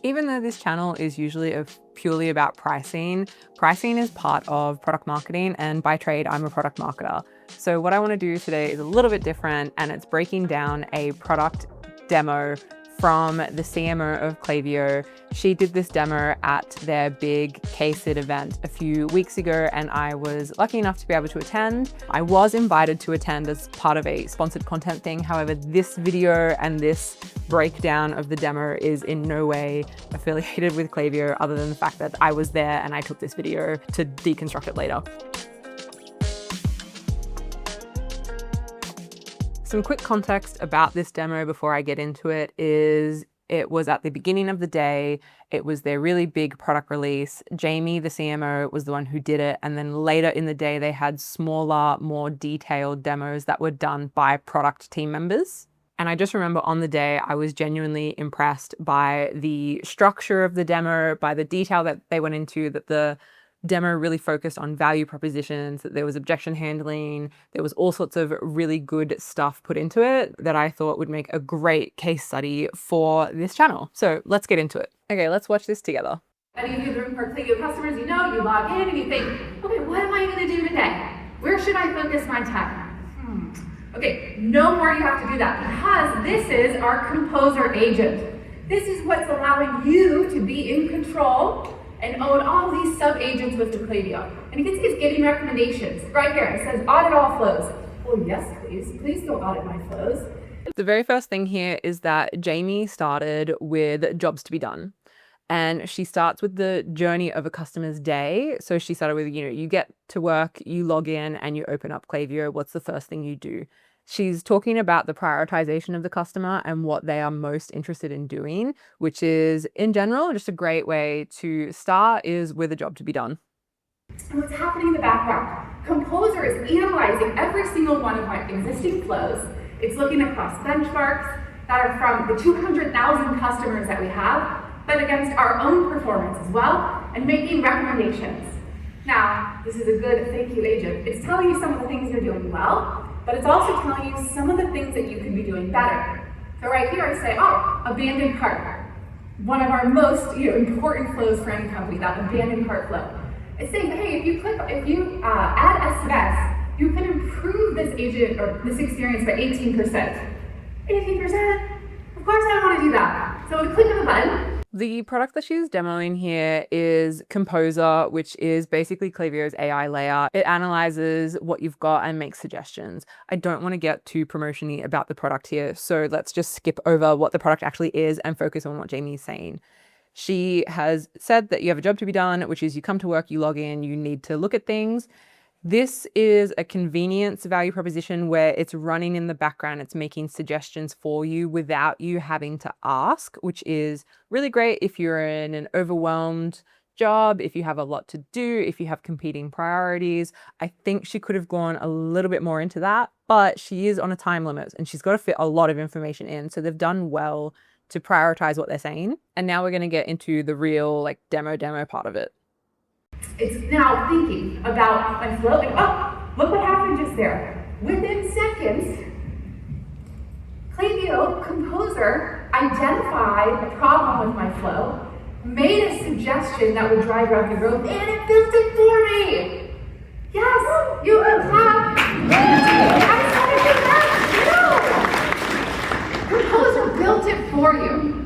Even though this channel is usually purely about pricing, pricing is part of product marketing, and by trade, I'm a product marketer. So what I want to do today is a little bit different, and it's breaking down a product demo from the CMO of Klaviyo. She did this demo at their big KSID event a few weeks ago, and I was lucky enough to be able to attend. I was invited to attend as part of a sponsored content thing. However, this video and this breakdown of the demo is in no way affiliated with Klaviyo, other than the fact that I was there and I took this video to deconstruct it later. Some quick context about this demo before I get into it is it was at the beginning of the day. It was their really big product release. Jamie, the CMO, was the one who did it. And then later in the day, they had smaller, more detailed demos that were done by product team members. And I just remember on the day, I was genuinely impressed by the structure of the demo, by the detail that they went into, that the demo really focused on value propositions, that there was objection handling, there was all sorts of really good stuff put into it that I thought would make a great case study for this channel. So let's get into it. Okay, let's watch this together. Any of you are Klaviyo customers, you know, you log in and you think, okay, what am I going to do today? Where should I focus my time? Okay, no more you have to do that, because this is our composer agent. This is what's allowing you to be in control and own all these sub-agents with Klaviyo. And you can see it's getting recommendations. Right here, it says audit all flows. Well, yes, please. Please go audit my flows. The very first thing here is that Jamie started with jobs to be done. And she starts with the journey of a customer's day. So she started with, you get to work, you log in and you open up Klaviyo. What's the first thing you do? She's talking about the prioritization of the customer and what they are most interested in doing, which is, in general, just a great way to start is with a job to be done. And what's happening in the background? Composer is analyzing every single one of my existing flows. It's looking across benchmarks that are from the 200,000 customers that we have, but against our own performance as well, and making recommendations. Now, this is a good thank you agent. It's telling you some of the things you're doing well, but it's also telling you some of the things that you can be doing better. So right here I say, oh, abandoned cart. One of our most important flows for any company, that abandoned cart flow. It's saying, hey, if you add SMS, you can improve this agent or this experience by 18%. 18%? Of course I don't want to do that. So with a click of a button. The product that she's demoing here is Composer, which is basically Klaviyo's AI layer. It analyzes what you've got and makes suggestions. I don't want to get too promotion-y about the product here, so let's just skip over what the product actually is and focus on what Jamie's saying. She has said that you have a job to be done, which is you come to work, you log in, you need to look at things. This is a convenience value proposition where it's running in the background. It's making suggestions for you without you having to ask, which is really great if you're in an overwhelmed job, if you have a lot to do, if you have competing priorities. I think she could have gone a little bit more into that, but she is on a time limit and she's got to fit a lot of information in. So they've done well to prioritize what they're saying. And now we're going to get into the real demo part of it. It's now thinking about my flow, like, oh, look what happened just there. Within seconds, Klaviyo Composer identified a problem with my flow, made a suggestion that would drive revenue growth, and it built it for me. Yes, you can clap. I just want to do that. No. Composer built it for you.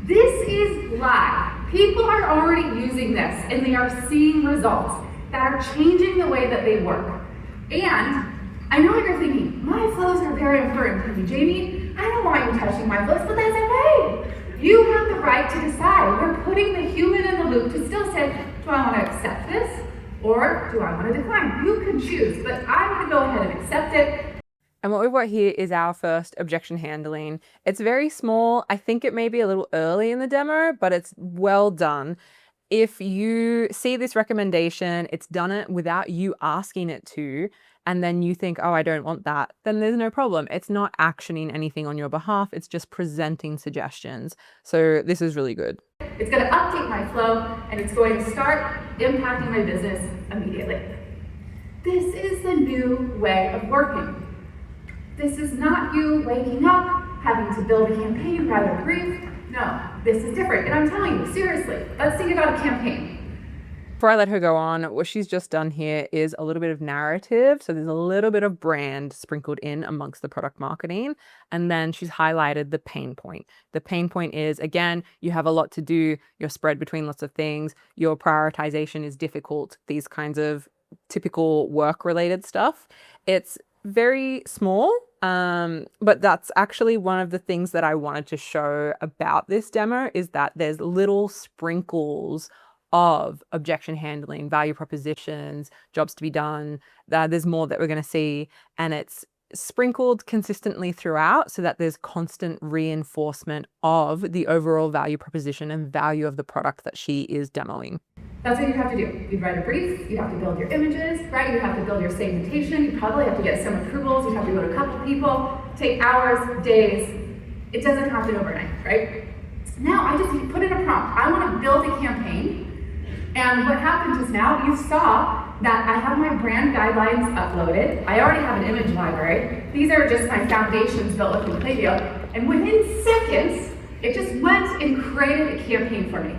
This is live. People are already using this and they are seeing results that are changing the way that they work. And I know what you're thinking, my flows are very important to me, Jamie. I don't want you touching my flows, but that's okay. You have the right to decide. We're putting the human in the loop to still say, do I want to accept this or do I want to decline? You can choose, but I'm going to go ahead and accept it. And what we've got here is our first objection handling. It's very small. I think it may be a little early in the demo, but it's well done. If you see this recommendation, it's done it without you asking it to, and then you think, oh, I don't want that, then there's no problem. It's not actioning anything on your behalf. It's just presenting suggestions. So this is really good. It's going to update my flow, and it's going to start impacting my business immediately. This is the new way of working. This is not you waking up, having to build a campaign rather brief. No, this is different. And I'm telling you, seriously, let's think about a campaign. Before I let her go on, what she's just done here is a little bit of narrative. So there's a little bit of brand sprinkled in amongst the product marketing. And then she's highlighted the pain point. The pain point is, again, you have a lot to do. You're spread between lots of things. Your prioritization is difficult. These kinds of typical work-related stuff. It's very small, but that's actually one of the things that I wanted to show about this demo is that there's little sprinkles of objection handling, value propositions, jobs to be done. There's more that we're going to see, and it's sprinkled consistently throughout so that there's constant reinforcement of the overall value proposition and value of the product that she is demoing. That's what you have to do. You write a brief, you have to build your images, right? You have to build your segmentation, you probably have to get some approvals, you have to go to a couple people, take hours, days. It doesn't happen overnight, right? Now I just put in a prompt. I want to build a campaign. And what happened just now, you saw that I have my brand guidelines uploaded. I already have an image library. These are just my foundations built within Klaviyo. And within seconds, it just went and created a campaign for me.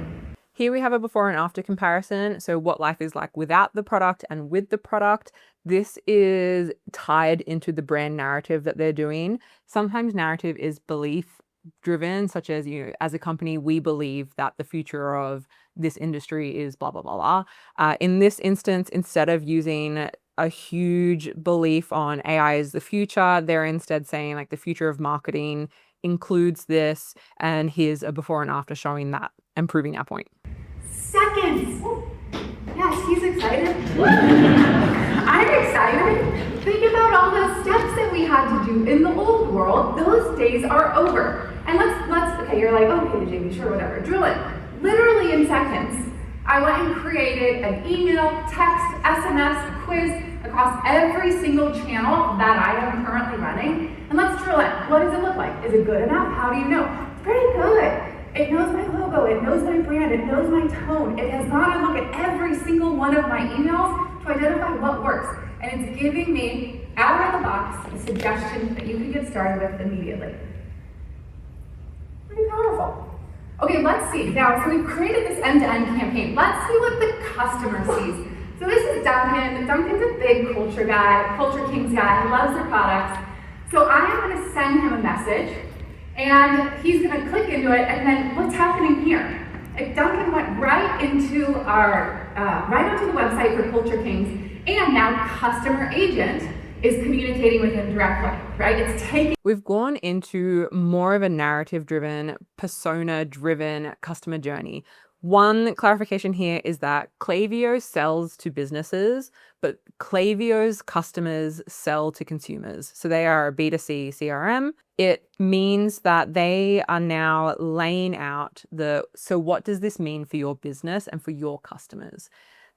Here we have a before and after comparison. So what life is like without the product and with the product. This is tied into the brand narrative that they're doing. Sometimes narrative is belief driven, such as, as a company, we believe that the future of this industry is blah, blah, blah, blah. In this instance, instead of using a huge belief on AI is the future, they're instead saying like the future of marketing includes this, and here's a before and after showing that and proving our point. Seconds. Yes, he's excited. I'm excited. Think about all the steps that we had to do in the old world. Those days are over. And let's okay, you're like, okay, Jamie, sure, whatever. Drill it. Literally in seconds, I went and created an email, text, SMS, quiz across every single channel that I am currently running. And let's drill it. What does it look like? Is it good enough? How do you know? It's pretty good. It knows my logo, it knows my brand, it knows my tone. It has gone and looked at every single one of my emails to identify what works. And it's giving me, out of the box, a suggestion that you can get started with immediately. Pretty powerful. Okay, let's see. Now, so we've created this end-to-end campaign. Let's see what the customer sees. So this is Duncan. Duncan's a big culture guy, culture kings guy. He loves their products. So I am going to send him a message, and he's going to click into it, and then what's happening here? Like Duncan went right into our, right onto the website for Culture Kings, and now Customer Agent is communicating with him directly, right? It's taking. We've gone into more of a narrative-driven, persona-driven customer journey. One clarification here is that Klaviyo sells to businesses, but Klaviyo's customers sell to consumers. So they are a B2C CRM. It means that they are now laying out so what does this mean for your business and for your customers?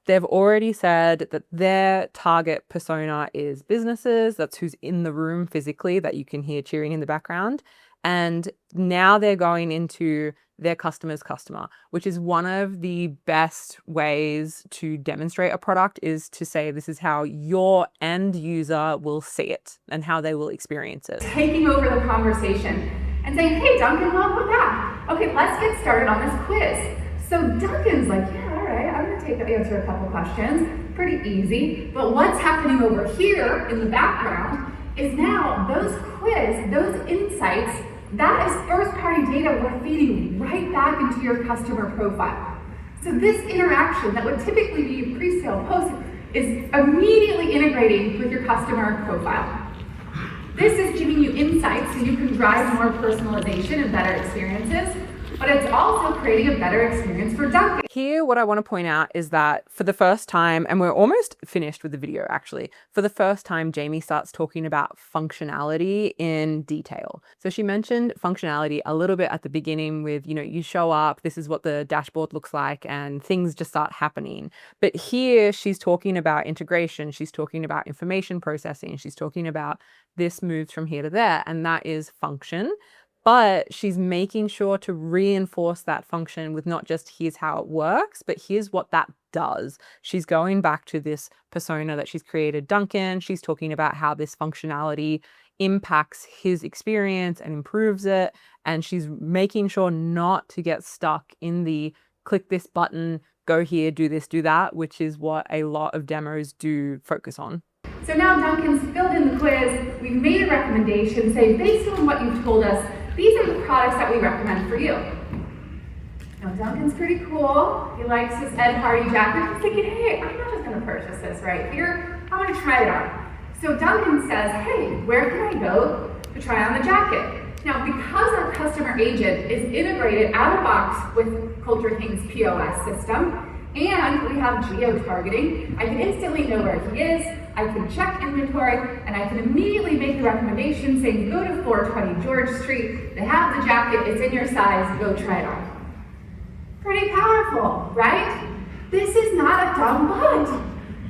They've already said that their target persona is businesses. That's who's in the room physically that you can hear cheering in the background. And now they're going into their customer's customer, which is one of the best ways to demonstrate a product, is to say this is how your end user will see it and how they will experience it. Taking over the conversation and saying, hey, Duncan, welcome back. Okay, let's get started on this quiz. So Duncan's like, yeah, all right, I'm gonna answer a couple questions. Pretty easy. But what's happening over here in the background is now those insights, that is first-party data we're feeding right back into your customer profile. So this interaction that would typically be a pre-sale post is immediately integrating with your customer profile. This is giving you insights so you can drive more personalization and better experiences, but it's also creating a better experience for Duncan. Here, what I want to point out is that for the first time, and we're almost finished with the video actually, for the first time, Jamie starts talking about functionality in detail. So she mentioned functionality a little bit at the beginning with, you show up, this is what the dashboard looks like, and things just start happening. But here she's talking about integration, she's talking about information processing, she's talking about this moves from here to there, and that is function. But she's making sure to reinforce that function with not just here's how it works, but here's what that does. She's going back to this persona that she's created, Duncan. She's talking about how this functionality impacts his experience and improves it. And she's making sure not to get stuck in the click this button, go here, do this, do that, which is what a lot of demos do focus on. So now Duncan's filled in the quiz, we've made a recommendation, say based on what you've told us, these are the products that we recommend for you. Now Duncan's pretty cool, he likes his Ed Hardy jacket, he's thinking, hey, I'm not just gonna purchase this right here, I wanna try it on. So Duncan says, hey, where can I go to try on the jacket? Now because our customer agent is integrated out of the box with Culture King's POS system, and we have geo-targeting, I can instantly know where he is, I can check inventory, and I can immediately make a recommendation saying, go to 420 George Street, they have the jacket, it's in your size, go try it on. Pretty powerful, right? This is not a dumb bot.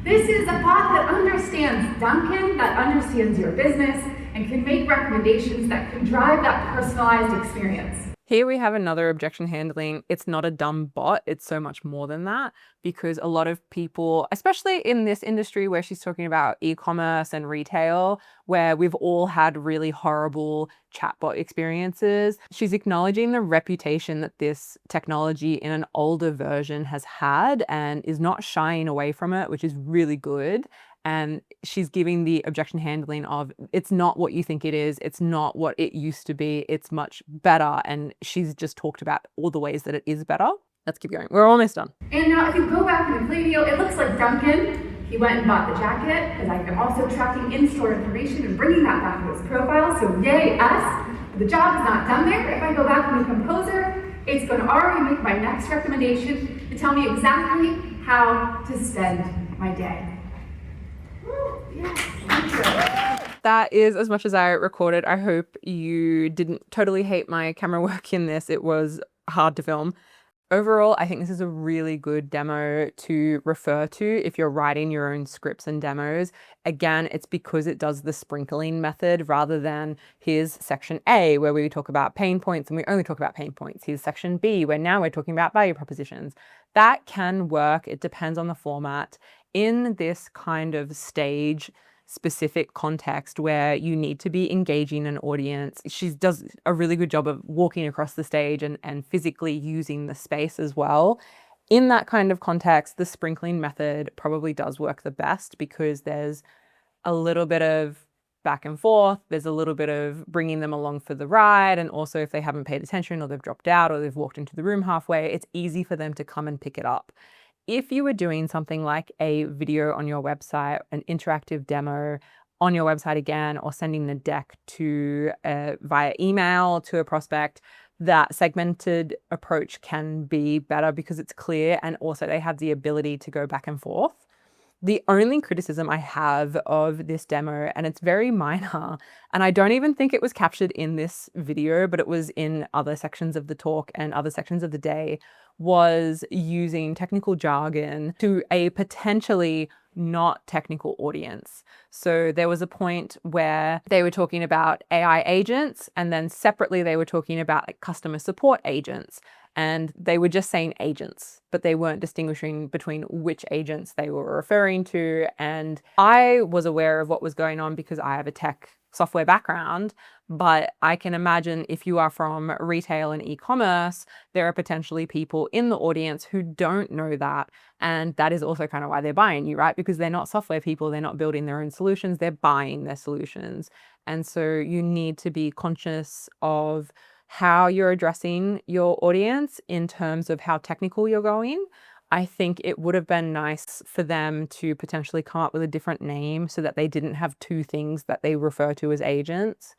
This is a bot that understands Duncan, that understands your business, and can make recommendations that can drive that personalized experience. Here we have another objection handling. It's not a dumb bot. It's so much more than that, because a lot of people, especially in this industry where she's talking about e-commerce and retail, where we've all had really horrible chatbot experiences, she's acknowledging the reputation that this technology in an older version has had and is not shying away from it, which is really good. And she's giving the objection handling of, it's not what you think it is. It's not what it used to be. It's much better. And she's just talked about all the ways that it is better. Let's keep going. We're almost done. And now if you go back into Klaviyo, it looks like Duncan, he went and bought the jacket, because I'm also tracking in-store information and bringing that back to his profile. So yay, us. The job is not done there. If I go back into Composer, it's going to already make my next recommendation to tell me exactly how to spend my day. That is as much as I recorded. I hope you didn't totally hate my camera work in this. It was hard to film. Overall, I think this is a really good demo to refer to if you're writing your own scripts and demos. Again, it's because it does the sprinkling method rather than here's section A where we talk about pain points and we only talk about pain points. Here's section B where now we're talking about value propositions. That can work. It depends on the format. In this kind of stage specific context where you need to be engaging an audience, she does a really good job of walking across the stage and physically using the space as well. In that kind of context, the sprinkling method probably does work the best because there's a little bit of back and forth, there's a little bit of bringing them along for the ride, and also if they haven't paid attention or they've dropped out or they've walked into the room halfway, it's easy for them to come and pick it up. If you were doing something like a video on your website, an interactive demo on your website again, or sending the deck to via email to a prospect, that segmented approach can be better because it's clear and also they have the ability to go back and forth. The only criticism I have of this demo, and it's very minor, and I don't even think it was captured in this video, but it was in other sections of the talk and other sections of the day, was using technical jargon to a potentially not technical audience. So there was a point where they were talking about AI agents, and then separately they were talking about like customer support agents. And they were just saying agents, but they weren't distinguishing between which agents they were referring to. And I was aware of what was going on because I have a tech software background, but I can imagine if you are from retail and e-commerce, there are potentially people in the audience who don't know that. And that is also kind of why they're buying you, right? Because they're not software people, they're not building their own solutions, they're buying their solutions. And so you need to be conscious of how you're addressing your audience in terms of how technical you're going. I think it would have been nice for them to potentially come up with a different name so that they didn't have two things that they refer to as agents.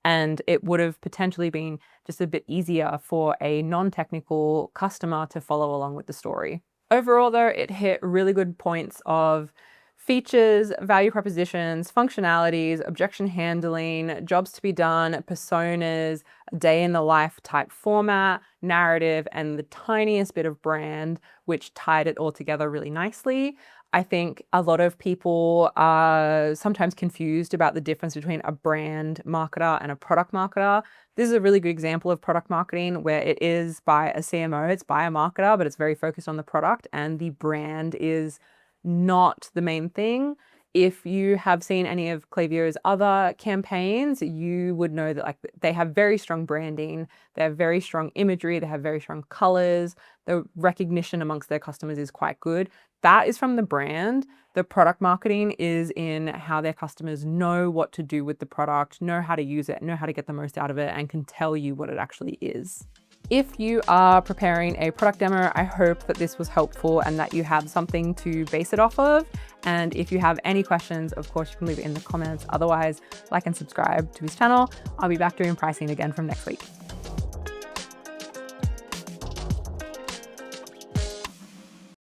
And it would have potentially been just a bit easier for a non-technical customer to follow along with the story. Overall, though, it hit really good points of features, value propositions, functionalities, objection handling, jobs to be done, personas, a day in the life type format, narrative, and the tiniest bit of brand, which tied it all together really nicely. I think a lot of people are sometimes confused about the difference between a brand marketer and a product marketer. This is a really good example of product marketing where it is by a CMO, it's by a marketer, but it's very focused on the product, and the brand is not the main thing. If you have seen any of Klaviyo's other campaigns, you would know that they have very strong branding, they have very strong imagery, they have very strong colors, the recognition amongst their customers is quite good. That is from the brand. The product marketing is in how their customers know what to do with the product, know how to use it, know how to get the most out of it, and can tell you what it actually is. If you are preparing a product demo, I hope that this was helpful and that you have something to base it off of. And if you have any questions, of course, you can leave it in the comments. Otherwise, like and subscribe to his channel. I'll be back doing pricing again from next week.